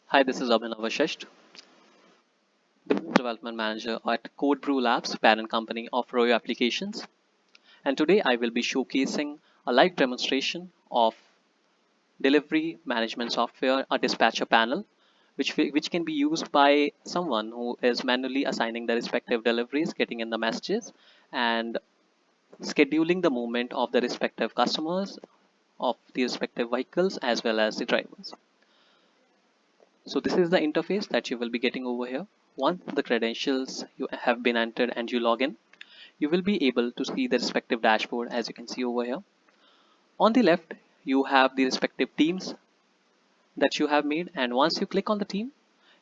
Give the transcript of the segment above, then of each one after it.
Hi, this is Abhinav Vashisht, Business Development Manager at CodeBrew Labs, parent company of Royo Applications. And today I will be showcasing a live demonstration of delivery management software, a dispatcher panel, which can be used by someone who is manually assigning the respective deliveries, getting in the messages, and scheduling the movement of the respective customers of the respective vehicles as well as the drivers. So this is the interface that you will be getting over here. Once the credentials you have been entered and you log in, you will be able to see the respective dashboard as you can see over here. On the left, you have the respective teams that you have made, and once you click on the team,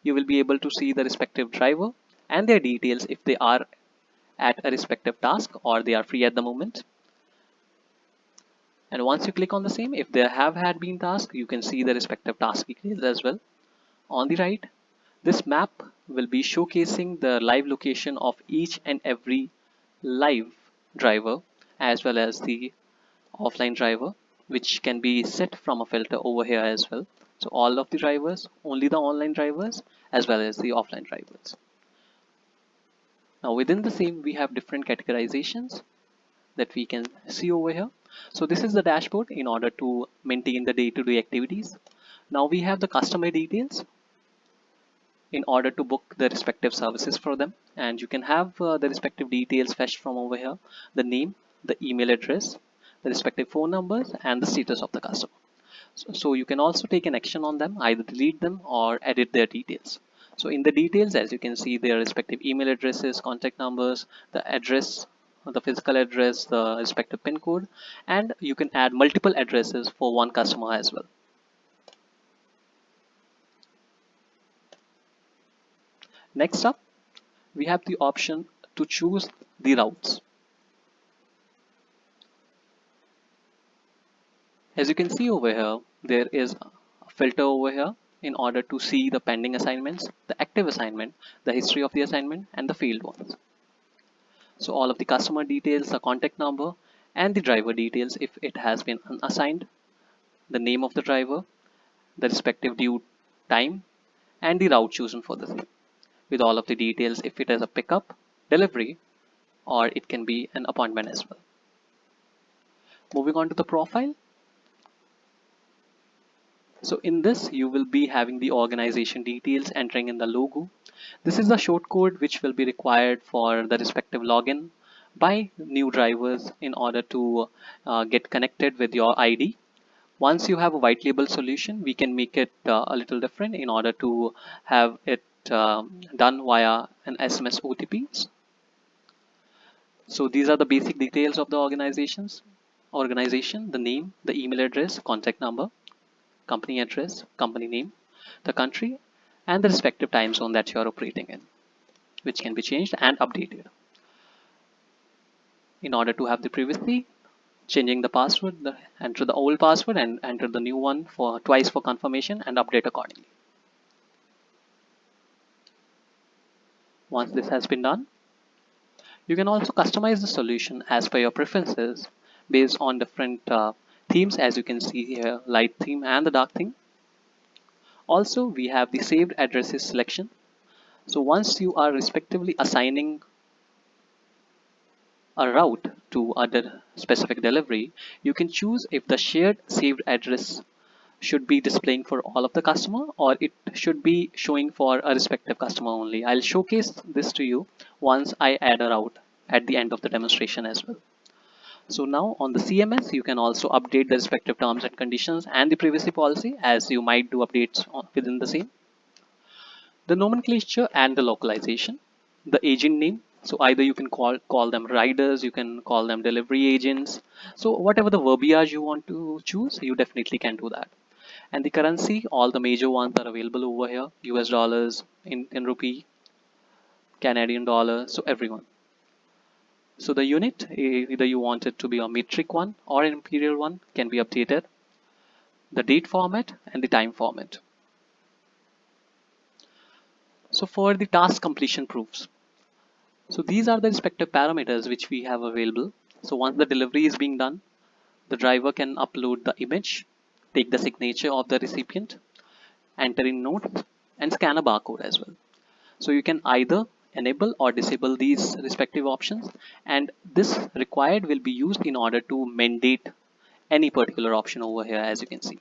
you will be able to see the respective driver and their details if they are at a respective task or they are free at the moment. And once you click on the same, if they have had been tasked, you can see the respective task details as well. On the right, this map will be showcasing the live location of each and every live driver as well as the offline driver, which can be set from a filter over here as well. So all of the drivers, only the online drivers as well as the offline drivers. Now within the same, we have different categorizations that we can see over here. So this is the dashboard in order to maintain the day-to-day activities. Now we have the customer details in order to book the respective services for them, and you can have the respective details fetched from over here: the name, the email address, the respective phone numbers, and the status of the customer. So you can also take an action on them, either delete them or edit their details. So in the details, as you can see, their respective email addresses, contact numbers, the address, the physical address, the respective pin code, and you can add multiple addresses for one customer as well. Next up, we have the option to choose the routes. As you can see over here, there is a filter over here in order to see the pending assignments, the active assignment, the history of the assignment, and the failed ones. So all of the customer details, the contact number, and the driver details if it has been unassigned, the name of the driver, the respective due time, and the route chosen for the same, with all of the details if it is a pickup, delivery, or it can be an appointment as well. Moving on to the profile. So in this, you will be having the organization details, entering in the logo. This is the short code which will be required for the respective login by new drivers in order to get connected with your ID. Once you have a white label solution, we can make it a little different in order to have it done via an SMS OTPs. So these are the basic details of the organization, the name, the email address, contact number, company address, company name, the country, and the respective time zone that you are operating in, which can be changed and updated. In order to have the privacy, changing the password, enter the old password and enter the new one for twice for confirmation and update accordingly. Once this has been done, you can also customize the solution as per your preferences based on different themes, as you can see here, light theme and the dark theme. Also, we have the saved addresses selection. So once you are respectively assigning a route to a specific delivery, you can choose if the shared saved address should be displaying for all of the customer or it should be showing for a respective customer only. I'll showcase this to you once I add a route at the end of the demonstration as well. So now on the CMS, you can also update the respective terms and conditions and the privacy policy, as you might do updates within the same. The nomenclature and the localization, the agent name. So either you can call them riders, you can call them delivery agents. So whatever the verbiage you want to choose, you definitely can do that. And the currency, all the major ones are available over here: US dollars, in rupee, Canadian dollar, so everyone. So the unit, either you want it to be a metric one or an imperial one, can be updated. The date format and the time format. So for the task completion proofs, so these are the respective parameters which we have available. So once the delivery is being done, the driver can upload the image, take the signature of the recipient, enter in notes, and scan a barcode as well. So you can either enable or disable these respective options, and this required will be used in order to mandate any particular option over here, as you can see.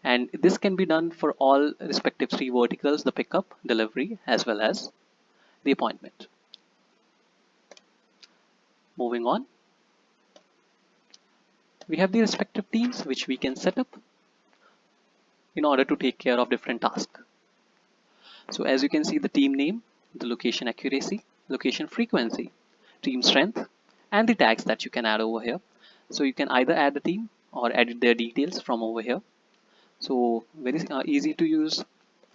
And this can be done for all respective three verticals: the pickup, delivery, as well as the appointment. Moving on, we have the respective teams which we can set up in order to take care of different tasks. So as you can see, the team name, the location accuracy, location frequency, team strength, and the tags that you can add over here. So you can either add the team or edit their details from over here. So very easy to use.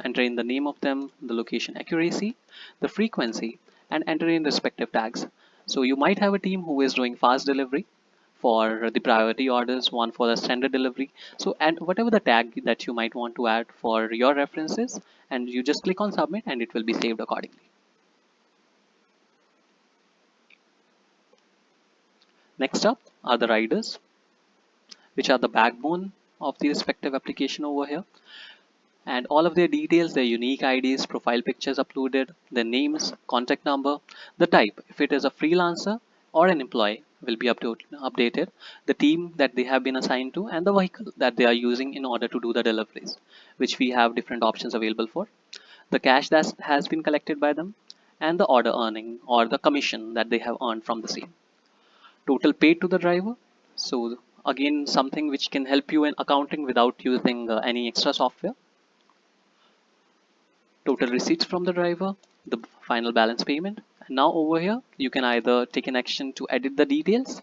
Enter in the name of them, the location accuracy, the frequency, and enter in respective tags. So you might have a team who is doing fast delivery for the priority orders, one for the standard delivery. So and whatever the tag that you might want to add for your references, and you just click on submit and it will be saved accordingly. Next up are the riders, which are the backbone of the respective application over here. And all of their details, their unique IDs, profile pictures uploaded, their names, contact number, the type, if it is a freelancer or an employee, will be updated, the team that they have been assigned to, and the vehicle that they are using in order to do the deliveries, which we have different options available for, the cash that has been collected by them, and the order earning or the commission that they have earned from the same. Total paid to the driver. So again, something which can help you in accounting without using any extra software. Total receipts from the driver, the final balance payment. And now over here, you can either take an action to edit the details.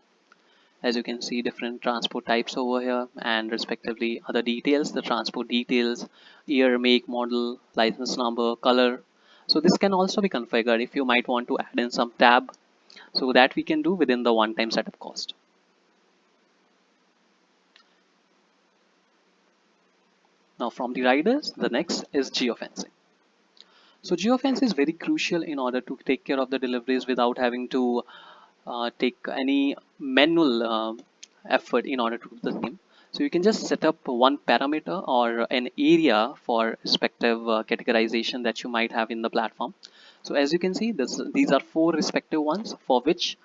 As you can see, different transport types over here and respectively other details, the transport details, year, make, model, license number, color. So this can also be configured if you might want to add in some tab. So that we can do within the one-time setup cost. Now from the riders, the next is geofencing. So geofence is very crucial in order to take care of the deliveries without having to take any manual effort in order to do the same. So you can just set up one parameter or an area for respective categorization that you might have in the platform. So as you can see, these are four respective ones for which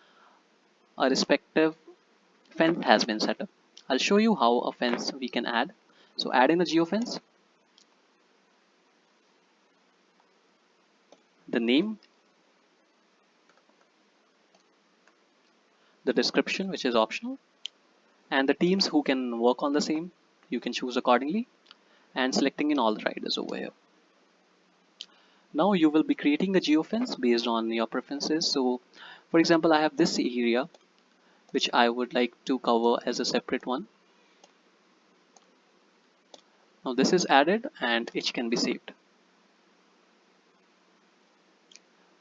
a respective fence has been set up. I'll show you how a fence we can add. So add in a geofence, the name, the description, which is optional, and the teams who can work on the same. You can choose accordingly and selecting in all the riders over here. Now you will be creating a geofence based on your preferences. So for example, I have this area which I would like to cover as a separate one. Now this is added and it can be saved.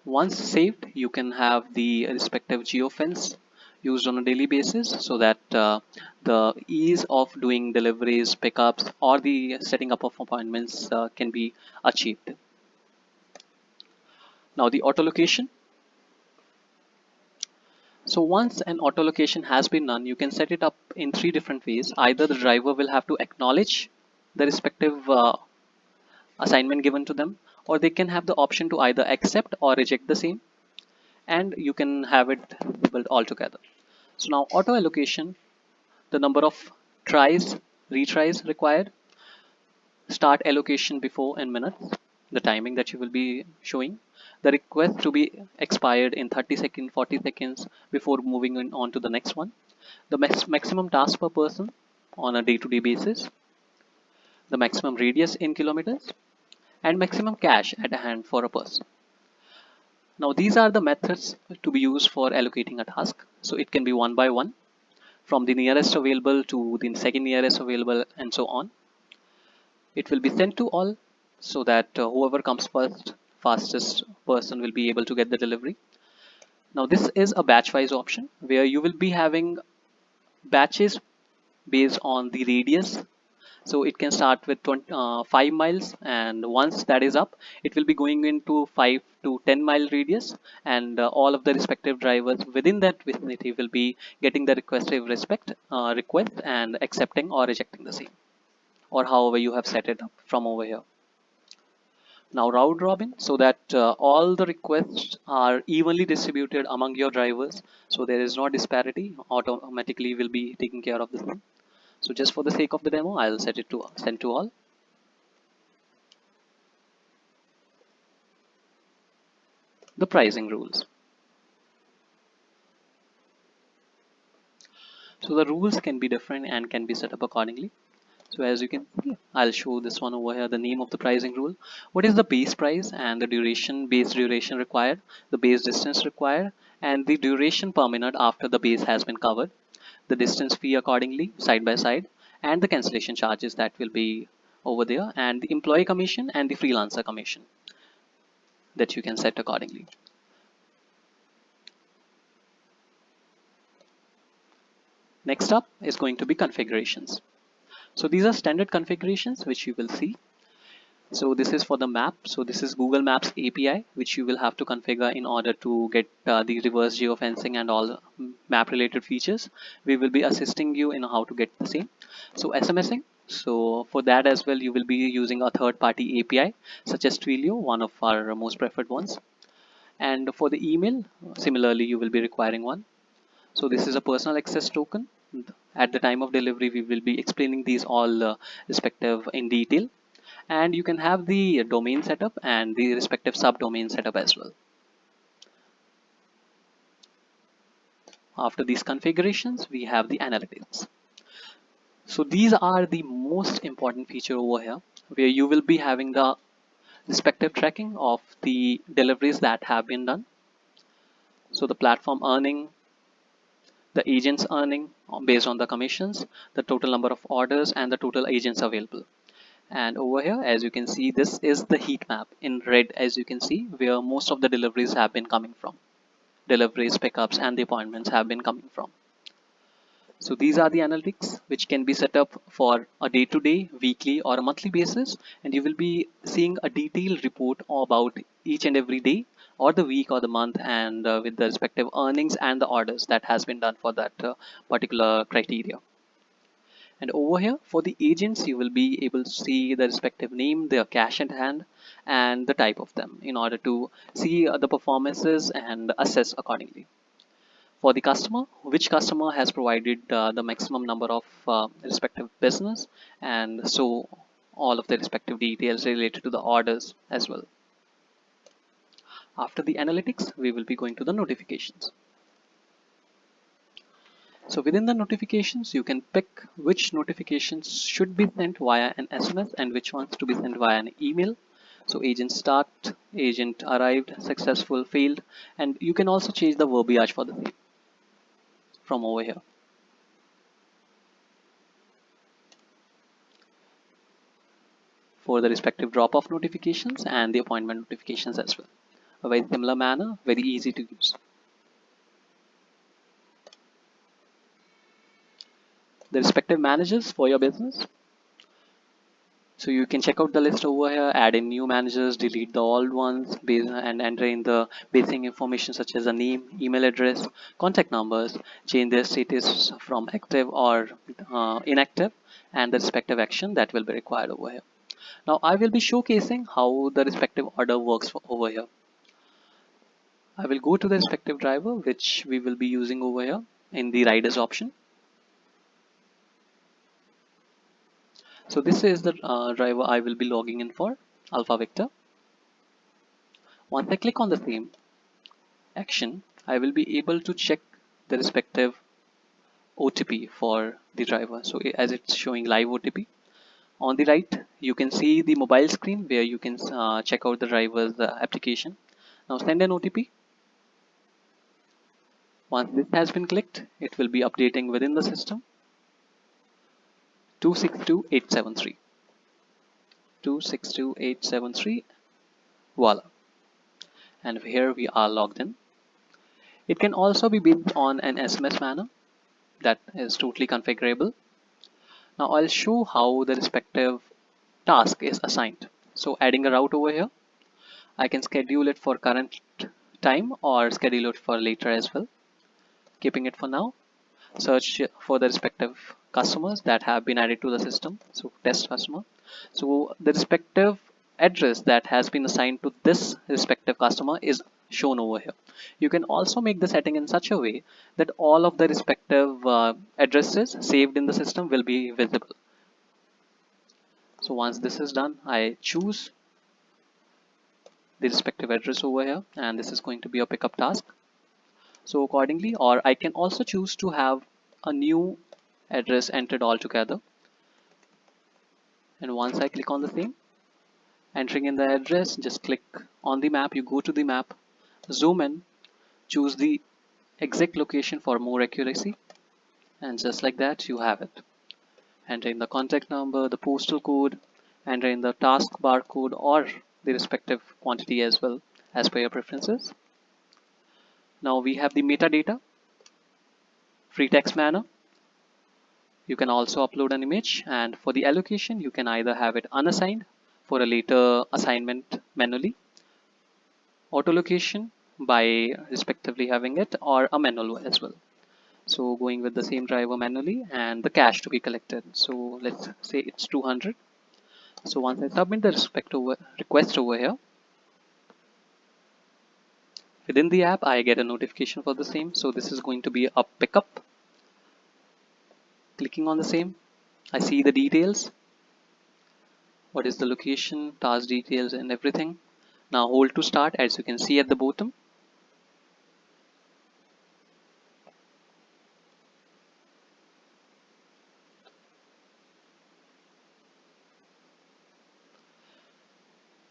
Once saved, you can have the respective geofence used on a daily basis so that the ease of doing deliveries, pickups, or the setting up of appointments can be achieved. Now the auto location. So once an auto location has been done, you can set it up in three different ways. Either the driver will have to acknowledge the respective assignment given to them, or they can have the option to either accept or reject the same, and you can have it disabled altogether. So now auto allocation, the number of tries, retries required, start allocation before in minutes, the timing that you will be showing, the request to be expired in 30 seconds, 40 seconds before moving on to the next one, the maximum task per person on a day-to-day basis, the maximum radius in kilometers, and maximum cash at hand for a person. Now these are the methods to be used for allocating a task. So it can be one by one, from the nearest available to the second nearest available, and so on. It will be sent to all so that whoever comes first, fastest person will be able to get the delivery. Now this is a batch wise option where you will be having batches based on the radius. So it can start with 5 miles, and once that is up, it will be going into 5 to 10 mile radius, and all of the respective drivers within that vicinity will be getting the request and accepting or rejecting the same. or however you have set it up from over here. Now round robin, so that all the requests are evenly distributed among your drivers, so there is no disparity, automatically will be taking care of this thing. So just for the sake of the demo, I'll set it to send to all. The pricing rules. So the rules can be different and can be set up accordingly. So as you can see, I'll show this one over here, the name of the pricing rule. What is the base price and the duration, base duration required, the base distance required, and the duration per minute after the base has been covered, the distance fee accordingly, side by side, and the cancellation charges that will be over there, and the employee commission and the freelancer commission that you can set accordingly. Next up is going to be configurations. So these are standard configurations which you will see. So this is for the map. So this is Google Maps API, which you will have to configure in order to get the reverse geofencing and all map related features. We will be assisting you in how to get the same. So SMSing. So for that as well, you will be using a third party API such as Twilio, one of our most preferred ones. And for the email, similarly, you will be requiring one. So this is a personal access token. At the time of delivery, we will be explaining these all respective in detail, and you can have the domain setup and the respective subdomain setup as well. After these configurations, we have the analytics. So these are the most important feature over here, where you will be having the respective tracking of the deliveries that have been done. So the platform earning, the agents earning based on the commissions, the total number of orders, and the total agents available. And over here, as you can see, this is the heat map in red, as you can see, where most of the deliveries have been coming from. Deliveries, pickups, and the appointments have been coming from. So these are the analytics which can be set up for a day-to-day, weekly, or a monthly basis, and you will be seeing a detailed report about each and every day or the week or the month, and with the respective earnings and the orders that has been done for that particular criteria. And over here for the agents, you will be able to see the respective name, their cash at hand, and the type of them in order to see the performances and assess accordingly. For the customer, which customer has provided the maximum number of respective business, and so all of the respective details related to the orders as well. After the analytics, we will be going to the notifications. So within the notifications, you can pick which notifications should be sent via an SMS and which ones to be sent via an email. So agent start, agent arrived, successful, failed, and you can also change the verbiage for the same from over here. For the respective drop-off notifications and the appointment notifications as well. A very similar manner, very easy to use. The respective managers for your business. So you can check out the list over here, add in new managers, delete the old ones, and enter in the basic information such as a name, email address, contact numbers, change their status from active or inactive, and the respective action that will be required over here. Now I will be showcasing how the respective order works over here. I will go to the respective driver which we will be using over here in the riders option. So this is the driver I will be logging in for, Alpha Victor. Once I click on the same action, I will be able to check the respective OTP for the driver. So as it's showing live OTP. On the right, you can see the mobile screen where you can check out the driver's application. Now send an OTP. Once this has been clicked, it will be updating within the system. 262873. 262873. Voila. And here we are logged in. It can also be built on an SMS manner that is totally configurable. Now I'll show how the respective task is assigned. So adding a route over here, I can schedule it for current time or schedule it for later as well. Keeping it for now, search for the respective customers that have been added to the system, so test customer. So the respective address that has been assigned to this respective customer is shown over here. You can also make the setting in such a way that all of the respective addresses saved in the system will be visible. So once this is done, I choose the respective address over here, and this is going to be a pickup task. So accordingly, or I can also choose to have a new address entered altogether. And once I click on the same, entering in the address, just click on the map, you go to the map, zoom in, choose the exact location for more accuracy, and just like that you have it. Enter in the contact number, the postal code, enter in the task barcode or the respective quantity as well as per your preferences. Now we have the metadata, free text manner. You can also upload an image, and for the allocation you can either have it unassigned for a later assignment manually, auto location by respectively having it, or a manual as well. So going with the same driver manually, and the cash to be collected. So let's say it's 200. So once I submit the request over here, within the app I get a notification for the same. So this is going to be a pickup. Clicking on the same, I see the details, what is the location, task details and everything. Now hold to start, as you can see at the bottom.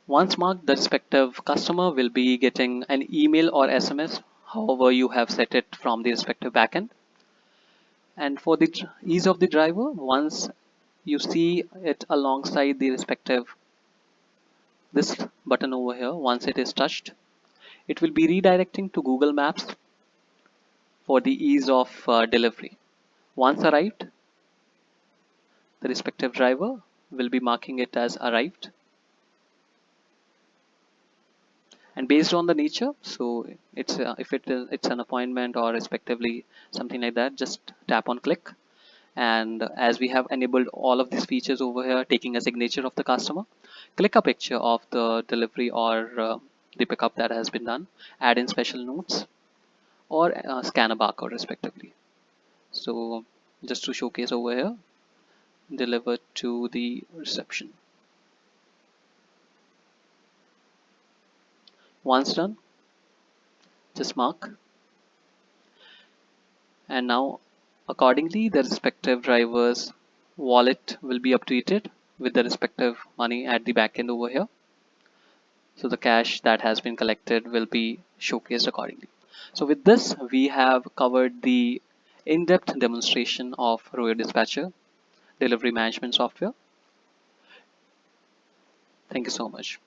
Once marked, the respective customer will be getting an email or SMS, however you have set it from the respective backend. And for the ease of the driver, once you see it alongside the respective this button over here, once it is touched, it will be redirecting to Google Maps for the ease of delivery. Once arrived, the respective driver will be marking it as arrived, and based on the nature, so it's if it's an appointment or respectively something like that, just tap on click. And as we have enabled all of these features over here, taking a signature of the customer, click a picture of the delivery or the pickup that has been done, add in special notes, or scan a barcode respectively. So just to showcase over here, deliver to the reception. Once done, just mark. And now accordingly the respective driver's wallet will be updated with the respective money at the back end over here. So the cash that has been collected will be showcased accordingly. So with this, we have covered the in-depth demonstration of Royo Dispatcher delivery management software. Thank you so much.